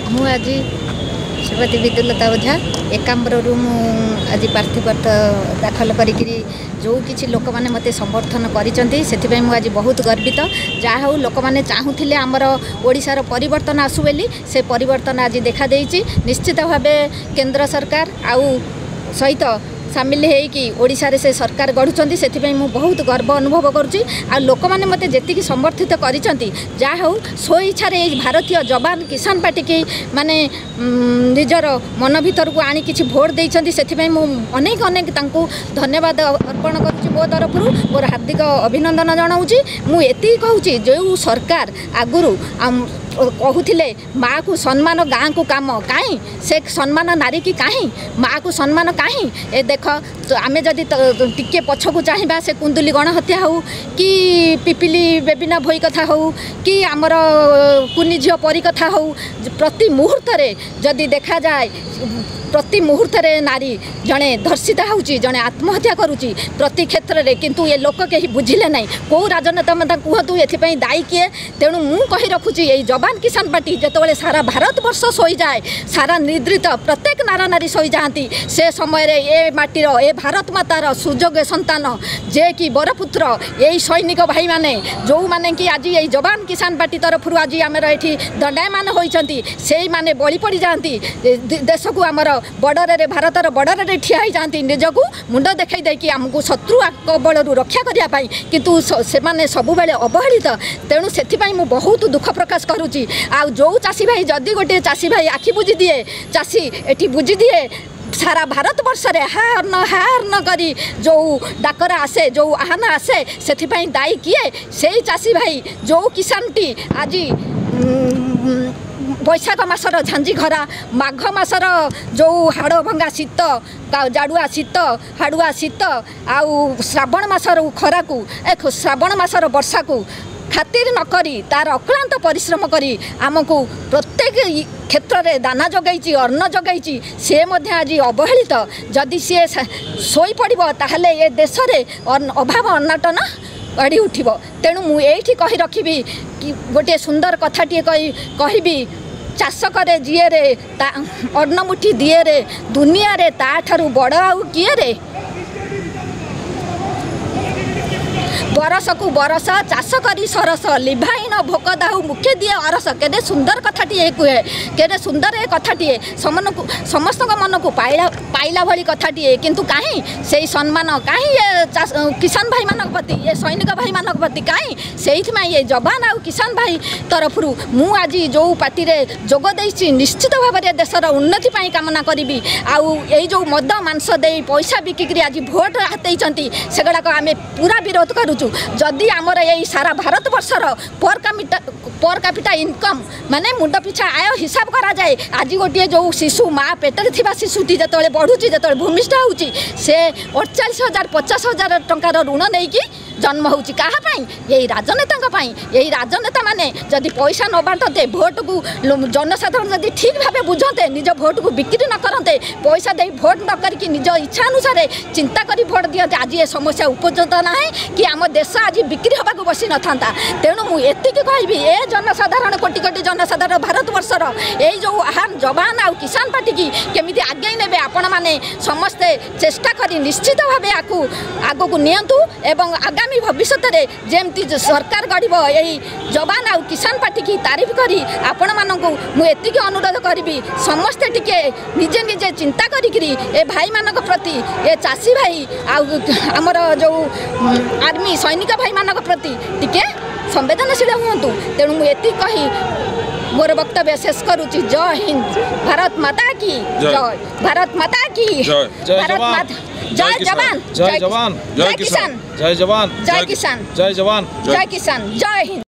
मु आज श्रीमती विद्युलता ओझा एकाम्बरू आज पार्थिपत्य दाखल करी जो किसी लोक मैंने मत समर्थन कर आज बहुत गर्वित जहाँ हूँ लोक मैंने चाहूले आमर ओडिशार परिवर्तन आसु बोली से परिवर्तन आज देखा देइछि। निश्चित भाव केंद्र सरकार आउ सहित सामिल होगी ओडिशा रे से सरकार गढ़ुचंती से मु बहुत गर्व अनुभव करुँची। आ लोक मैंने मते जेतिकी समर्थित करिसंती जहाँ हूँ स्व इच्छा भारतीय जवान किसान पार्टी की माने निजर मन भीतर को आनी किछि भोट देइछंती से मु अनेक अनेक तांको धन्यवाद अर्पण करुँची। मो तरफ मोर हार्दिक अभिनंदन जनाऊँची। मु एति कहूँची जो सरकार आगुरु कहूले माँ को सम्मान गाँ को काम कहीं से सम्मान नारी की कहीं माँ को सम्मान कहीं ए देख तो आमे जदि टिके पछकू चाहिए से कुंदुली गणहत्या हो कि पिपिली बेबिना भई कथा हो कि आमर कुनी झील परी कथा हो प्रति मुहूर्त जदि देखा जाए प्रति मुहूर्त नारी जड़े धर्षिता होची जड़े आत्महत्या करुची प्रति क्षेत्र में किंतु ये लोक कहीं बुझिले नहीं कौ राजनेता मतलब कहतु ये दायी किए। तेणु मु कही रखुची ये जवान किसान पार्टी जो सारा भारत वर्ष शोई जाए सारा निद्रित प्रत्येक नारा नारी शोई जाती से समय रे ए माटीर ए भारत मातार सुजोग संतान जे कि बरपुत्र यही सैनिक भाई माने जो माने कि आज ये जवान किसान पार्टी तरफ आज आम ये दंडायमान होती से माने बलि पड़ जाती देश को आमर बॉर्डर रे भारतर बॉर्डर रे ठिया जाती निजक मुंड देखई देकी आमको शत्रु कबल रक्षा करने किंतु से माने सब बेले अवहेलित। तेणु से मु बहुत दुख प्रकाश करुँची। आ जो चाषी भाई जदि गोटे चाषी भाई आखि बुझी दिए चाषी एटी बुझी दिए सारा भारत वर्ष रे हार न करी जो डाकरा आसे जो आह्वान आसे से दायी किए से चाषी भाई जो किसान टी आज बैशाख मासर झांझी घरा माघ मासर जो हाड़ भंगा शीत जाड़ुआ शीत हाड़ुआ शीत आउ श्रावण मासर खरा को श्रावण मासर वर्षा को खातिर नकरी तार अक्लांत परिश्रम करी आमको प्रत्येक क्षेत्र में दाना जगाई अन्न जगाई से आज अवहेलित जदि सी शोई पड़ो ताहले ये देश में अभाव अनाटन बढ़ी उठिब। तेणु मु एठी कही रखी कि गोटे सुंदर कथाटे कहि चाष करे जीए रे अन्न मुठी दिए रे दुनिया रे ताठारू बड़ आउ किए रे बरस को बरस चाष करी सरस लिभाइन भोक दाहू मुखे दिए अरस केदे सुंदर कथाटे कहे केदे सुंदर ए कथाटे समस्त मन को पाइला भली कथाटे किंतु कहीं से सम्मान कहीं किसान भाई मान प्रति ये सैनिक भाई मान प्रति कहीं से ये जवान आउ किसान भाई तरफ मु आज जो पार्टी जोग देछि निश्चित भाव में देशर उन्नति कामना करी आउ यही जो मद मांस दे पैसा बिकिक आज भोट हाथी सेगुड़ाक आम पूरा विरोध करुचु। जदि आमर यही सारा भारत वर्षर पर कैपिटा इनकम माने मुंड पिछा आय हिसाब करा जाए आज गोटे जो शिशु माँ पेटर थिबा शिशुटी जो बढ़ुची जो भूमिष्ठ होची से 48,000 50,000 टंकार ऋण नहीं जन्म होची कहापाई यही राजनेता यही राजनेता माने जदि पैसा न बांटते भोट को जनसाधारण जदि ठीक भाव बुझते निज भोट को बिक्री न करते पैसा दे भोट न करके निज इच्छा अनुसार चिंता करी भोट दियते आज ये समस्या उपजता ना कि आम देश आज बिक्री होगा बसी न था। तेणु मुझे कहबी ए जनसाधारण कोटि कोटि जनसाधारण भारत वर्षर यही जो आह्वान जवान आउ किसान पार्टी की केमिति आगे ने आपण माने समस्ते चेष्टा करी निश्चित भाव आगो को नियंतु एवं आगामी भविष्य में जमती सरकार गढ़ यही जवान आउ किसान पार्टी की तारीफ करी आपण मानक मुझे अनुरोध करी समस्ते टिके निजे निजे चिंता करी ए भाई मानक प्रति ए चाषी भाई आमर जो आर्मी सैनिक भाई मानक प्रति टिके संवेदनशील हूँ। तेणु मुझे कही मोर वक्तव्य शेष करुच्ची। जय हिंद, भारत माता की जय, भारत माता की भारत माता जय जवान जय जवान जय किसान जय जवान जय किसान जय जवान जय किसान जय हिंद।